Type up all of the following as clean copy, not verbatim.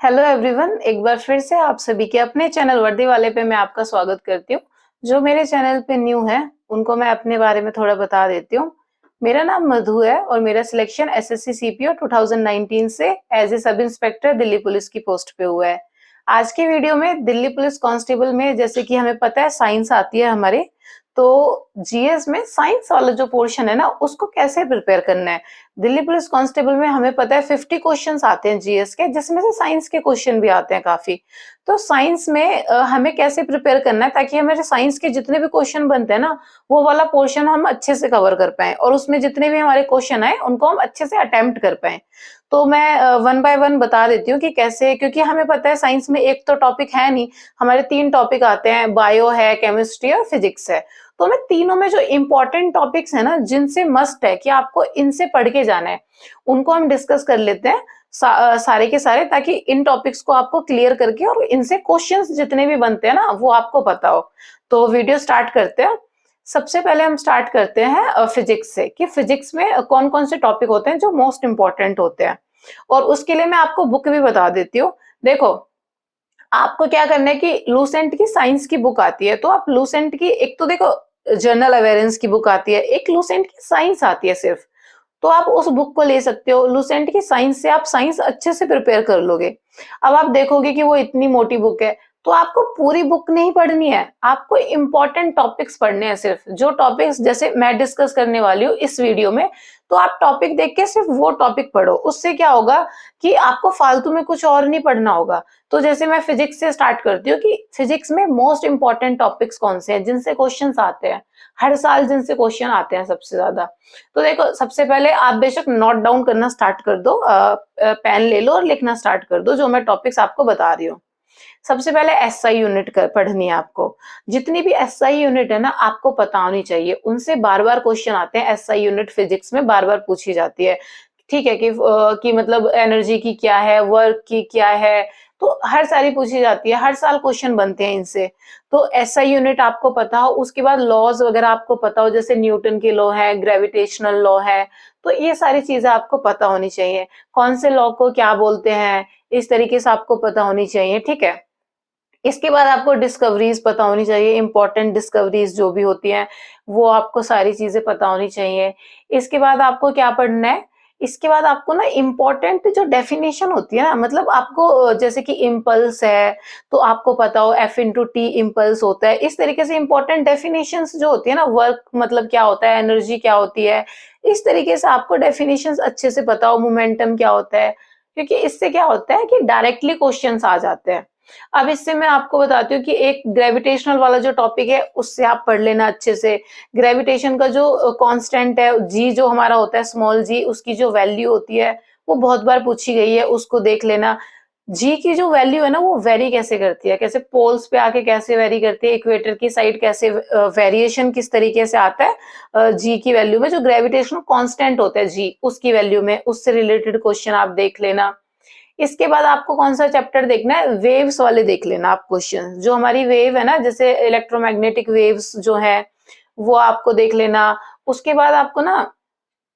Hello everyone, एक बार फिर से आप सभी के अपने चैनल वर्दी वाले पे मैं आपका स्वागत करती हूँ। जो मेरे चैनल पे न्यू है उनको मैं अपने बारे में थोड़ा बता देती हूँ। मेरा नाम मधु है और मेरा सिलेक्शन एसएससी सीपीओ 2019 से as a sub inspector Delhi police की पोस्ट पे हुआ है। आज के वीडियो में दिल्ली पुलिस कांस्टेबल में जैसे कि हमें पता है साइंस आती है हमारे, तो जीएस में साइंस वाला जो पोर्शन है ना उसको कैसे प्रिपेयर करना है। दिल्ली पुलिस कांस्टेबल में हमें पता है 50 क्वेश्चंस आते हैं जीएस के, जिसमें से साइंस के क्वेश्चन भी आते हैं काफी। तो साइंस में हमें कैसे प्रिपेयर करना है ताकि हमारे साइंस के जितने भी क्वेश्चन बनते हैं ना वो वाला पोर्शन हम अच्छे से कवर कर पाए और उसमें जितने भी हमारे क्वेश्चन आए उनको हम अच्छे से अटेम्प्ट कर पाए। तो मैं वन बाय वन बता देती हूँ कि कैसे, क्योंकि हमें पता है साइंस में एक तो टॉपिक है नहीं, हमारे 3 टॉपिक आते हैं, बायो है, केमिस्ट्री और फिजिक्स है। तो मैं तीनों में जो इंपॉर्टेंट टॉपिक्स है ना जिनसे मस्ट है कि आपको इनसे पढ़ के जाना है, उनको हम डिस्कस कर लेते हैं सारे के सारे, ताकि इन टॉपिक्स को आपको क्लियर करके और इनसे क्वेश्चंस जितने भी बनते हैं ना वो आपको पता हो। तो वीडियो स्टार्ट करते हैं। सबसे पहले हम स्टार्ट करते हैं फिजिक्स से कि फिजिक्स में कौन कौन से टॉपिक होते हैं जो मोस्ट इंपॉर्टेंट होते हैं। और उसके लिए मैं आपको बुक भी बता देती हूँ। देखो, आपको क्या करना है कि लूसेंट की साइंस की बुक आती है, तो आप लूसेंट की, एक तो देखो जनरल अवेयरेंस की बुक आती है, एक लूसेंट की साइंस आती है सिर्फ। तो आप उस बुक को ले सकते हो। लूसेंट की साइंस से आप साइंस अच्छे से प्रिपेयर कर लोगे। अब आप देखोगे कि वो इतनी मोटी बुक है, तो आपको पूरी बुक नहीं पढ़नी है, आपको इंपॉर्टेंट टॉपिक्स पढ़ने हैं सिर्फ। जो टॉपिक्स जैसे मैं डिस्कस करने वाली हूँ इस वीडियो में, तो आप टॉपिक देख के सिर्फ वो टॉपिक पढ़ो। उससे क्या होगा कि आपको फालतू में कुछ और नहीं पढ़ना होगा। तो जैसे मैं फिजिक्स से स्टार्ट करती हूँ कि फिजिक्स में मोस्ट इंपॉर्टेंट टॉपिक्स कौन से हैं जिनसे क्वेश्चंस आते हैं, हर साल जिनसे क्वेश्चन आते हैं सबसे ज्यादा। तो देखो, सबसे पहले आप बेशक नोट डाउन करना स्टार्ट कर दो, पेन ले लो और लिखना स्टार्ट कर दो जो मैं टॉपिक्स आपको बता रही हूँ। सबसे पहले एसआई यूनिट पढ़नी है आपको। जितनी भी एसआई यूनिट है ना आपको पता होनी चाहिए, उनसे बार बार क्वेश्चन आते हैं। एसआई यूनिट फिजिक्स में बार बार पूछी जाती है, ठीक है, कि मतलब एनर्जी की क्या है, वर्क की क्या है, तो हर सारी पूछी जाती है, हर साल क्वेश्चन बनते हैं इनसे। तो एसआई यूनिट आपको पता हो, उसके बाद लॉज वगैरह आपको पता हो, जैसे न्यूटन के लॉ है, ग्रेविटेशनल लॉ है। तो ये सारी चीजें आपको पता होनी चाहिए, कौन से लॉ को क्या बोलते हैं, इस तरीके से आपको पता होनी चाहिए, ठीक है। इसके बाद आपको डिस्कवरीज पता होनी चाहिए, इंपॉर्टेंट डिस्कवरीज जो भी होती हैं वो आपको सारी चीजें पता होनी चाहिए। इसके बाद आपको क्या पढ़ना है, इसके बाद आपको ना इम्पोर्टेंट जो डेफिनेशन होती है ना, मतलब आपको जैसे कि इम्पल्स है तो आपको पता हो एफ इंटू टी इम्पल्स होता है। इस तरीके से इंपॉर्टेंट डेफिनेशंस जो होती है ना, वर्क मतलब क्या होता है, एनर्जी क्या होती है, इस तरीके से आपको डेफिनेशंस अच्छे से पता हो, मोमेंटम क्या होता है, क्योंकि इससे क्या होता है कि डायरेक्टली क्वेश्चंस आ जाते हैं। अब इससे मैं आपको बताती हूँ कि एक ग्रेविटेशनल वाला जो टॉपिक है उससे आप पढ़ लेना अच्छे से। ग्रेविटेशन का जो कांस्टेंट है जी, जो हमारा होता है स्मॉल जी, उसकी जो वैल्यू होती है वो बहुत बार पूछी गई है, उसको देख लेना। जी की जो वैल्यू है ना वो वेरी कैसे करती है, कैसे पोल्स पे आके कैसे वेरी करती है, इक्वेटर की साइड कैसे वेरिएशन किस तरीके से आता है जी की वैल्यू में, जो ग्रेविटेशनल कांस्टेंट होता है जी उसकी वैल्यू में, उससे रिलेटेड क्वेश्चन आप देख लेना। इसके बाद आपको कौन सा चैप्टर देखना है, वेव्स वाले देख लेना आप क्वेश्चन। जो हमारी वेव है ना, जैसे इलेक्ट्रोमैग्नेटिक वेव्स जो है वो आपको देख लेना। उसके बाद आपको ना,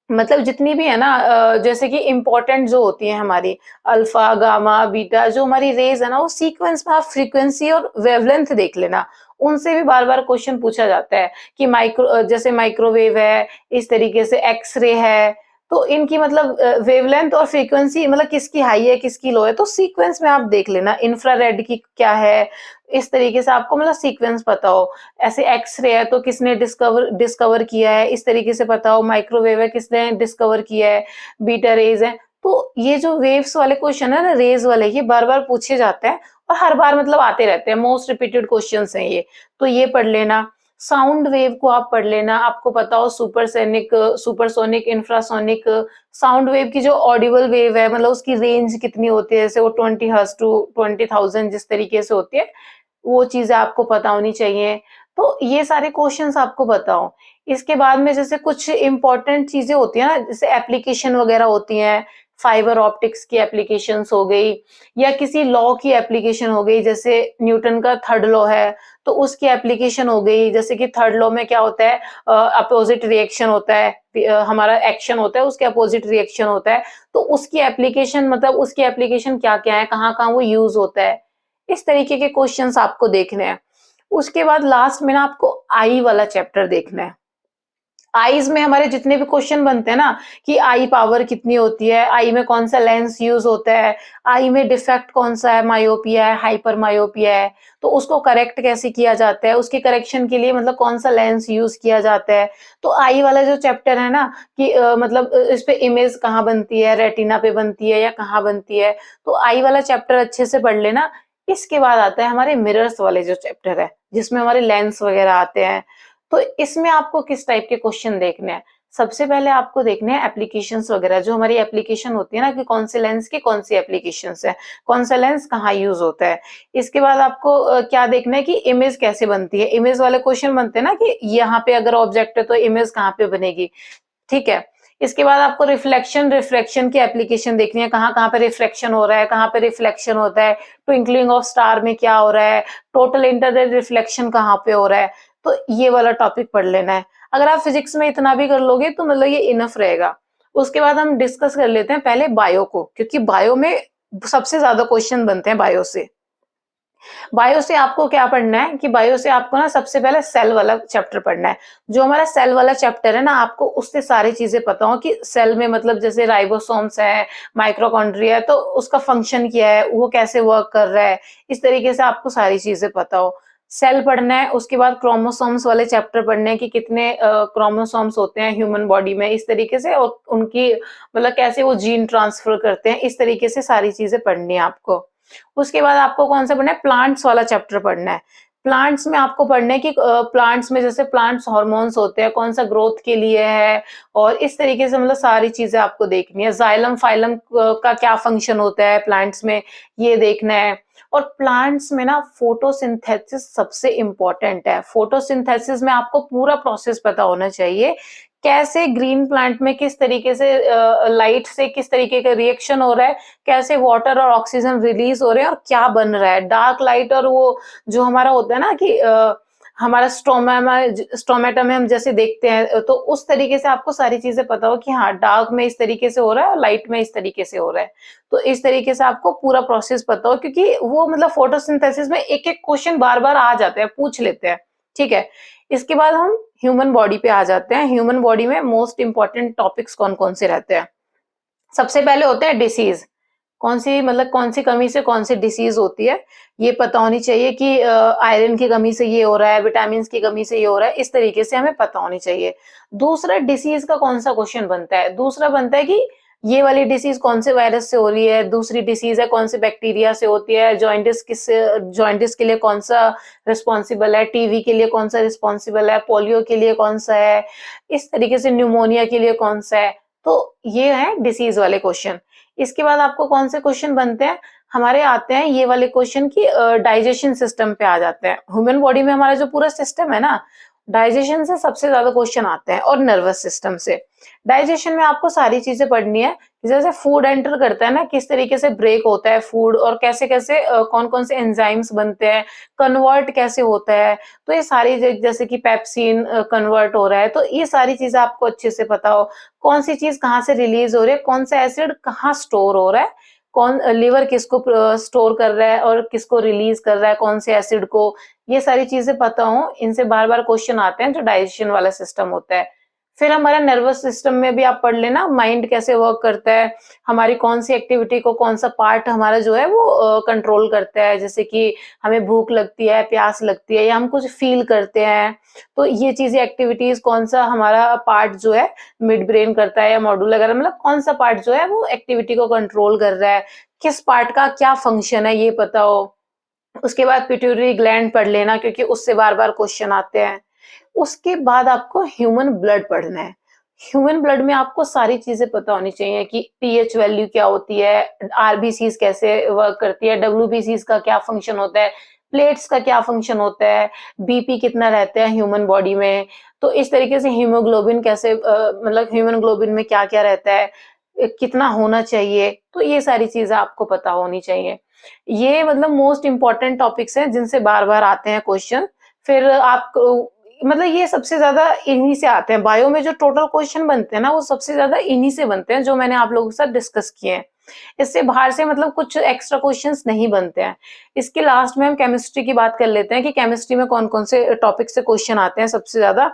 मतलब जितनी भी है ना जैसे कि इंपॉर्टेंट जो होती है हमारी अल्फा गामा बीटा, जो हमारी रेज है ना, वो सीक्वेंस में आप फ्रीक्वेंसी और वेवलेंथ देख लेना। उनसे भी बार बार क्वेश्चन पूछा जाता है कि जैसे माइक्रोवेव है, इस तरीके से एक्सरे है, तो इनकी मतलब वेवलेंथ और फ्रीक्वेंसी मतलब किसकी हाई है किसकी लो है, तो सीक्वेंस में आप देख लेना। इंफ्रारेड की क्या है, इस तरीके से आपको मतलब सीक्वेंस पता हो। ऐसे एक्सरे है तो किसने डिस्कवर किया है, इस तरीके से पता हो। माइक्रोवेव है, किसने डिस्कवर किया है। बीटा रेज है। तो ये जो वेव्स वाले क्वेश्चन है ना, रेज वाले, ये बार बार पूछे जाते हैं और हर बार मतलब आते रहते हैं, मोस्ट रिपीटेड क्वेश्चन हैं ये। तो ये पढ़ लेना। साउंड वेव को आप पढ़ लेना, आपको पता हो supersonic, supersonic, infrasonic. Sound wave की जो ऑडिबल वेव है मतलब उसकी रेंज कितनी होती है, जैसे वो 20 हर्ट्ज टू 20,000 जिस तरीके से होती है, वो चीजें आपको पता होनी चाहिए। तो ये सारे क्वेश्चंस आपको पता हो। इसके बाद में जैसे कुछ इंपॉर्टेंट चीजें होती है ना, जैसे एप्लीकेशन वगैरह होती हैं, फाइबर ऑप्टिक्स की एप्लीकेशंस हो गई या किसी लॉ की एप्लीकेशन हो गई, जैसे न्यूटन का थर्ड लॉ है तो उसकी एप्लीकेशन हो गई। जैसे कि थर्ड लॉ में क्या होता है, अपोजिट रिएक्शन होता है, हमारा एक्शन होता है उसके अपोजिट रिएक्शन होता है, तो उसकी एप्लीकेशन मतलब उसकी एप्लीकेशन क्या-क्या है, कहाँ-कहाँ वो यूज़ होता है। इस तरीके के क्वेश्चंस आपको देखने हैं। उसके बाद लास्ट में ना आपको आई वाला चैप्टर देखना है। आईज में हमारे जितने भी क्वेश्चन बनते हैं ना कि आई पावर कितनी होती है, आई में कौन सा लेंस यूज होता है, आई में डिफेक्ट कौन सा है, मायोपिया है, हाइपर मायोपिया है, तो उसको करेक्ट कैसे किया जाता है, उसके करेक्शन के लिए मतलब कौन सा लेंस यूज किया जाता है। तो आई वाला जो चैप्टर है ना कि मतलब इस पे इमेज कहाँ बनती है, रेटिना पे बनती है या कहाँ बनती है, तो आई वाला चैप्टर अच्छे से पढ़ लेना। इसके बाद आता है हमारे मिरर्स वाले जो चैप्टर है जिसमें हमारे लेंस वगैरह आते हैं। तो इसमें आपको किस टाइप के क्वेश्चन देखने हैं? सबसे पहले आपको देखने हैं एप्लीकेशंस वगैरह, जो हमारी एप्लीकेशन होती है ना कि कौन से लेंस की कौन सी एप्लीकेशंस है, कौन सा लेंस कहाँ यूज होता है। इसके बाद आपको क्या देखना है कि इमेज कैसे बनती है। इमेज वाले क्वेश्चन बनते हैं ना कि यहाँ पे अगर ऑब्जेक्ट है तो इमेज कहाँ पे बनेगी, ठीक है। इसके बाद आपको रिफ्लेक्शन रिफ्रैक्शन की एप्लीकेशन देखनी है, कहाँ कहाँ पे रिफ्लेक्शन हो रहा है, कहाँ पे रिफ्लेक्शन होता है, ट्विंकलिंग ऑफ स्टार में क्या हो रहा है, टोटल इंटरनल रिफ्लेक्शन कहाँ पे हो रहा है। तो ये वाला टॉपिक पढ़ लेना है। अगर आप फिजिक्स में इतना भी कर लोगे तो मतलब ये इनफ रहेगा। उसके बाद हम डिस्कस कर लेते हैं पहले बायो को, क्योंकि बायो में सबसे ज्यादा क्वेश्चन बनते हैं बायो से। बायो से आपको क्या पढ़ना है कि बायो से आपको ना सबसे पहले सेल वाला चैप्टर पढ़ना है। जो हमारा सेल वाला चैप्टर है ना, आपको उससे सारी चीजें पता हो कि सेल में मतलब जैसे राइबोसोम्स है, माइटोकॉन्ड्रिया है, तो उसका फंक्शन क्या है, वो कैसे वर्क कर रहा है, इस तरीके से आपको सारी चीजें पता हो। सेल पढ़ना है, उसके बाद क्रोमोसोम्स वाले चैप्टर पढ़ने हैं कि कितने क्रोमोसोम्स होते हैं ह्यूमन बॉडी में, इस तरीके से, और उनकी मतलब कैसे वो जीन ट्रांसफर करते हैं, इस तरीके से सारी चीजें पढ़नी है आपको। उसके बाद आपको कौन सा पढ़ना है, प्लांट्स वाला चैप्टर पढ़ना है। प्लांट्स में आपको पढ़ना है कि प्लांट्स में जैसे प्लांट्स हार्मोन्स होते हैं, कौन सा ग्रोथ के लिए है, और इस तरीके से मतलब सारी चीजें आपको देखनी है। जाइलम फाइलम का क्या फंक्शन होता है प्लांट्स में, ये देखना है। और प्लांट्स में ना फोटोसिंथेसिस सबसे इंपॉर्टेंट है। फोटोसिंथेसिस में आपको पूरा प्रोसेस पता होना चाहिए, कैसे ग्रीन प्लांट में किस तरीके से लाइट से किस तरीके का रिएक्शन हो रहा है, कैसे वाटर और ऑक्सीजन रिलीज हो रहे हैं और क्या बन रहा है। डार्क लाइट और वो जो हमारा होता है ना कि हमारा स्टोमेटा में हम जैसे देखते हैं, तो उस तरीके से आपको सारी चीजें पता हो कि हाँ डार्क में इस तरीके से हो रहा है और लाइट में इस तरीके से हो रहा है। तो इस तरीके से आपको पूरा प्रोसेस पता हो, क्योंकि वो मतलब फोटोसिंथेसिस में एक एक क्वेश्चन बार बार आ जाते हैं, पूछ लेते हैं, ठीक है। इसके बाद हम ह्यूमन बॉडी पे आ जाते हैं। ह्यूमन बॉडी में मोस्ट इंपॉर्टेंट टॉपिक्स कौन कौन से रहते हैं। सबसे पहले होते हैं डिसीज, कौन सी मतलब कौन सी कमी से कौन सी डिसीज होती है, ये पता होनी चाहिए कि आयरन की कमी से ये हो रहा है, विटामिन की कमी से ये हो रहा है, इस तरीके से हमें पता होनी चाहिए। दूसरा, डिसीज का कौन सा क्वेश्चन बनता है, दूसरा बनता है कि ये वाली डिसीज कौन से वायरस से हो रही है, दूसरी डिसीज है कौन से बैक्टीरिया से होती है, जॉइंटिस के लिए कौन सा रिस्पॉन्सिबल है, टीवी के लिए कौन सा रिस्पॉन्सिबल है, पोलियो के लिए कौन सा है, इस तरीके से न्यूमोनिया के लिए कौन सा है। तो ये है डिसीज वाले क्वेश्चन। इसके बाद आपको कौन से क्वेश्चन बनते हैं, हमारे आते हैं ये वाले क्वेश्चन की डाइजेशन सिस्टम पे आ जाते हैं। ह्यूमन बॉडी में हमारा जो पूरा सिस्टम है ना, डाइजेशन से सबसे ज्यादा क्वेश्चन आते हैं, और नर्वस सिस्टम से। डाइजेशन में आपको सारी चीजें पढ़नी है, जैसे फूड एंटर करता है ना, किस तरीके से ब्रेक होता है फूड, और कैसे कैसे कौन कौन से एंजाइम्स बनते हैं, कन्वर्ट कैसे होता है। तो ये सारी जैसे कि पेप्सिन कन्वर्ट हो रहा है, तो ये सारी चीजें आपको अच्छे से पता हो। कौन सी चीज कहाँ से रिलीज हो रही है, कौन सा एसिड कहाँ स्टोर हो रहा है, कौन लिवर किसको स्टोर कर रहा है और किसको रिलीज कर रहा है, कौन से एसिड को, ये सारी चीजें पता हो। इनसे बार बार क्वेश्चन आते हैं जो डाइजेशन वाला सिस्टम होता है। फिर हमारा नर्वस सिस्टम में भी आप पढ़ लेना, माइंड कैसे वर्क करता है, हमारी कौन सी एक्टिविटी को कौन सा पार्ट हमारा जो है वो कंट्रोल करता है। जैसे कि हमें भूख लगती है, प्यास लगती है, या हम कुछ फील करते हैं, तो ये चीजें एक्टिविटीज कौन सा हमारा पार्ट जो है मिड ब्रेन करता है, या मॉड्यूल वगैरह, मतलब कौन सा पार्ट जो है वो एक्टिविटी को कंट्रोल कर रहा है, किस पार्ट का क्या फंक्शन है, ये पता हो। उसके बाद पिट्यूटरी ग्लैंड पढ़ लेना, क्योंकि उससे बार बार क्वेश्चन आते हैं। उसके बाद आपको ह्यूमन ब्लड पढ़ना है। ह्यूमन ब्लड में आपको सारी चीजें पता होनी चाहिए कि पीएच वैल्यू क्या होती है, आरबीसीज कैसे वर्क करती है, डब्ल्यूबीसीज का क्या फंक्शन होता है, प्लेट्स का क्या फंक्शन होता है, बीपी कितना रहता है ह्यूमन बॉडी में। तो इस तरीके से हीमोग्लोबिन कैसे मतलब ह्यूमन ग्लोबिन में क्या क्या रहता है, कितना होना चाहिए, तो ये सारी चीज़ें आपको पता होनी चाहिए। ये मतलब मोस्ट इम्पोर्टेंट टॉपिक्स हैं जिनसे बार-बार आते हैं क्वेश्चन। फिर आपको मतलब ये सबसे ज़्यादा इन्हीं से आते हैं। बायो में जो टोटल क्वेश्चन बनते हैं ना, वो सबसे ज़्यादा इन्हीं से बनते हैं, जो मैंने आप लोगों के साथ डिस्कस किए हैं। इससे बाहर से मतलब कुछ एक्स्ट्रा क्वेश्चंस नहीं बनते हैं। इसके लास्ट में हम केमिस्ट्री की बात कर लेते हैं कि केमिस्ट्री में कौन-कौन से टॉपिक से क्वेश्चन आते हैं सबसे ज़्यादा।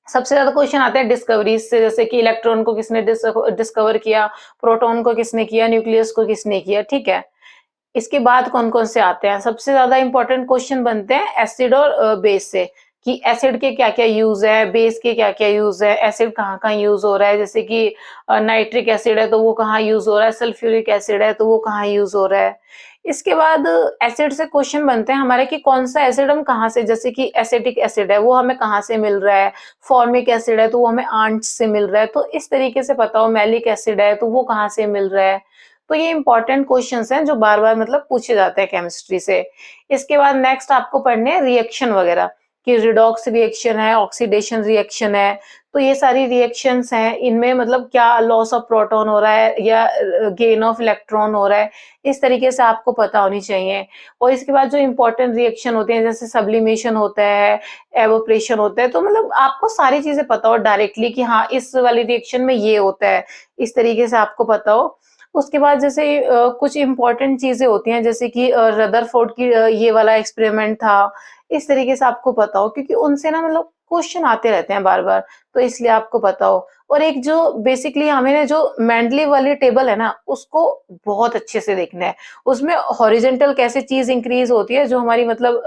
सबसे ज़्यादा क्वेश्चन आते हैं डिस्कवरीज़ से, जैसे कि इलेक्ट्रॉन को किसने डिस्कवर किया, प्रोटॉन को किसने किया, न्यूक्लियस को किसने किया, ठीक है? इसके बाद कौन-कौन से आते हैं? सबसे ज़्यादा इम्पोर्टेंट क्वेश्चन बनते हैं एसिड और बेस से, कि एसिड के क्या-क्या यूज़ है, बेस के क्या-क्या यूज़ है, एसिड कहाँ-कहाँ यूज़ हो रहा है, जैसे कि नाइट्रिक एसिड है तो वो कहाँ यूज़ हो रहा है, सल्फ्यूरिक एसिड है तो वो कहाँ यूज़ हो रहा है। इसके बाद एसिड से क्वेश्चन बनते हैं हमारे कि कौन-सा एसिड हम कहाँ से, जैसे कि एसिटिक एसिड है वो हमें कहाँ से मिल रहा है, फॉर्मिक एसिड है तो वो हमें आंट्स से मिल रहा है, तो इस तरीके से पता हो, मैलिक एसिड है तो वो कहाँ से मिल रहा है। तो ये इंपॉर्टेंट क्वेश्चंस हैं जो बार-बार मतलब पूछे जाते हैं केमिस्ट्री से। इसके बाद नेक्स्ट आपको पढ़ने हैं रिएक्शन वगैरह, कि रिडॉक्स रिएक्शन है, ऑक्सीडेशन रिएक्शन है, तो ये सारी रिएक्शंस हैं, इनमें मतलब क्या लॉस ऑफ प्रोटॉन हो रहा है या गेन ऑफ इलेक्ट्रॉन हो रहा है, इस तरीके से आपको पता होनी चाहिए। और इसके बाद जो इम्पोर्टेंट रिएक्शन होते हैं, जैसे सब्लिमेशन होता है, एवोपरेशन होता है, तो मतलब आपको सारी चीज़ें पता हो डायरेक्टली कि हाँ, इस वाली रिएक्शन में ये होता है, इस तरीके से आपको पता हो। उसके बाद जैसे कुछ इम्पोर्टेंट चीज़ें होती हैं, जैसे कि रदरफोर्ड की ये वाला एक्सपेरिमेंट था, इस तरीके से आपको पता हो, क्योंकि उनसे ना मतलब क्वेश्चन आते रहते हैं बार-बार, तो इसलिए आपको पता हो। और एक जो बेसिकली हमें ना जो मेंडलीव वाली टेबल है ना, उसको बहुत अच्छे से देखना है। उसमें हॉरिज़ॉन्टल कैसे चीज़ इंक्रीज़ होती है, जो हमारी मतलब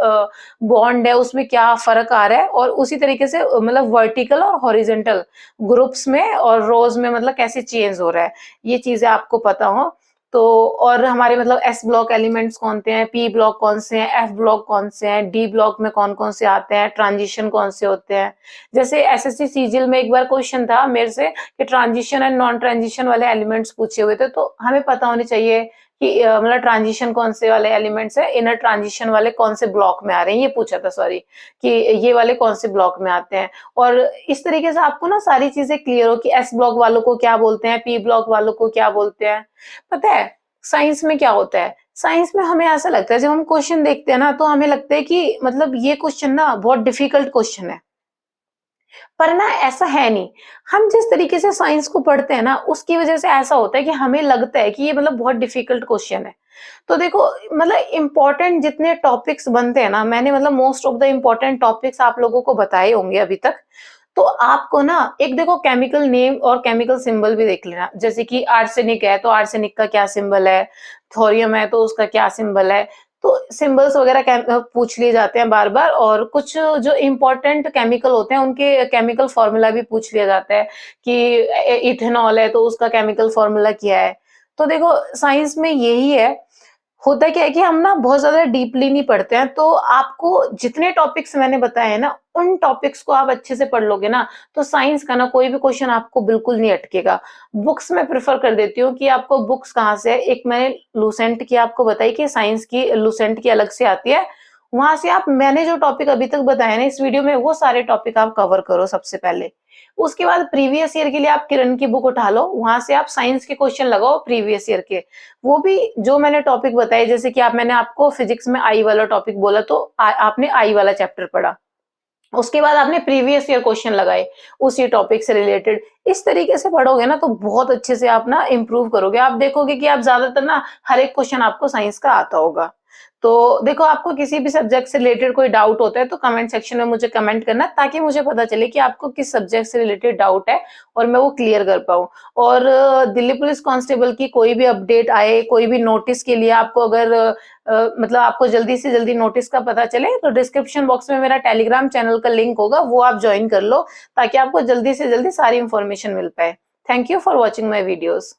बॉन्ड है उसमें क्या फ़र्क आ रहा है, और उसी तरीके से मतलब वर्टिकल और हॉरिज़ॉन्टल ग्रुप्स में और रोज़ में मतलब कैसे चेंज हो रहा है, ये चीज़ें आपको पता हो। तो और हमारे मतलब एस ब्लॉक एलिमेंट्स कौन से हैं, पी ब्लॉक कौन से हैं, एफ ब्लॉक कौन से हैं, डी ब्लॉक में कौन-कौन से आते हैं, ट्रांजिशन कौन से होते हैं। जैसे एसएससी सीजीएल में एक बार क्वेश्चन था मेरे से कि ट्रांजिशन एंड नॉन ट्रांजिशन वाले एलिमेंट्स पूछे हुए थे, तो हमें पता होने चाहिए कि मतलब ट्रांजिशन कौन से वाले एलिमेंट्स हैं, इनर ट्रांजिशन वाले कौन से ब्लॉक में आ रहे हैं, ये पूछा था सॉरी, कि ये वाले कौन से ब्लॉक में आते हैं। और इस तरीके से आपको ना सारी चीज़ें क्लियर हो कि एस ब्लॉक वालों को क्या बोलते हैं, पी ब्लॉक वालों को क्या बोलते हैं। पता है साइंस में क्या होता है? साइंस में हमें ऐसा लगता है, जब हम क्वेश्चन देखते हैं ना, तो हमें लगता है कि मतलब ये क्वेश्चन ना बहुत डिफिकल्ट क्वेश्चन है। पर ना ऐसा है नहीं। हम जिस तरीके से साइंस को पढ़ते हैं ना, उसकी वजह से ऐसा होता है कि हमें लगता है कि ये मतलब बहुत डिफिकल्ट क्वेश्चन है। तो देखो मतलब इम्पोर्टेंट जितने टॉपिक्स बनते हैं ना, मैंने मतलब most of the important topics आप लोगों को बताए होंगे अभी तक। तो आपको ना एक देखो केमिकल नेम और केमिकल सिंबल भी देख लेना। जैसे कि आर्सेनिक है, तो आर्सेनिक का क्या सिंबल है? थोरियम है, तो उसका क्या सिंबल है? तो सिंबल्स वगैरह पूछ लिए जाते हैं बार-बार, और कुछ जो इम्पोर्टेंट केमिकल होते हैं, उनके केमिकल फ़ॉर्मूला भी पूछ लिया जाता है कि इथेनॉल है, तो उसका केमिकल फ़ॉर्मूला क्या है? तो देखो साइंस में यही है। होता क्या है कि हम ना बहुत ज़्यादा डीपली नहीं पढ़ते हैं, तो आपको जितने टॉपिक्स मैंने बताए हैं ना, उन टॉपिक्स को आप अच्छे से पढ़ लोगे ना, तो साइंस का ना कोई भी क्वेश्चन आपको बिल्कुल नहीं अटकेगा। बुक्स मैं प्रेफ़र कर देती हूँ कि आपको बुक्स कहाँ से है, एक मैंने लूसेंट की आपको बताई कि साइंस की लूसेंट की अलग से आती है। वहाँ से आप मैंने जो टॉपिक अभी तक बताए ना इस वीडियो में, वो सारे टॉपिक आप कवर करो सबसे पहले। उसके बाद प्रीवियस ईयर के लिए आप किरण की बुक उठा लो, वहाँ से आप साइंस के क्वेश्चन लगाओ प्रीवियस ईयर के। वो भी जो मैंने टॉपिक बताए, जैसे कि आप मैंने आपको फिजिक्स में आई वाला टॉपिक बोला, तो आपने आई वाला चैप्टर पढ़ा। उसके बाद आपने प्रीवियस ईयर क्वेश्चन लगाए उसी टॉपिक से रिलेटेड। इस तरीके से पढ़ोगे ना, तो बहुत अच्छे से आप ना इम्प्रूव करोगे। आप देखोगे कि आप ज़्यादातर ना हर एक क्वेश्चन आपको साइंस का आता होगा। तो देखो आपको किसी भी सब्जेक्ट से रिलेटेड कोई डाउट होता है, तो कमेंट सेक्शन में मुझे कमेंट करना, ताकि मुझे पता चले कि आपको किस सब्जेक्ट से रिलेटेड डाउट है और मैं वो क्लियर कर पाऊँ। और दिल्ली पुलिस कांस्टेबल की कोई भी अपडेट आए, कोई भी नोटिस के लिए आपको अगर मतलब आपको जल्दी से जल्दी नोटिस का पता चले, तो डिस्क्रिप्शन बॉक्स में मेरा टेलीग्राम चैनल का लिंक होगा, वो आप जॉइन कर लो, ताकि आपको जल्दी से जल्दी सारी इन्फॉर्मेशन मिल पाए। Thank you for watching my videos.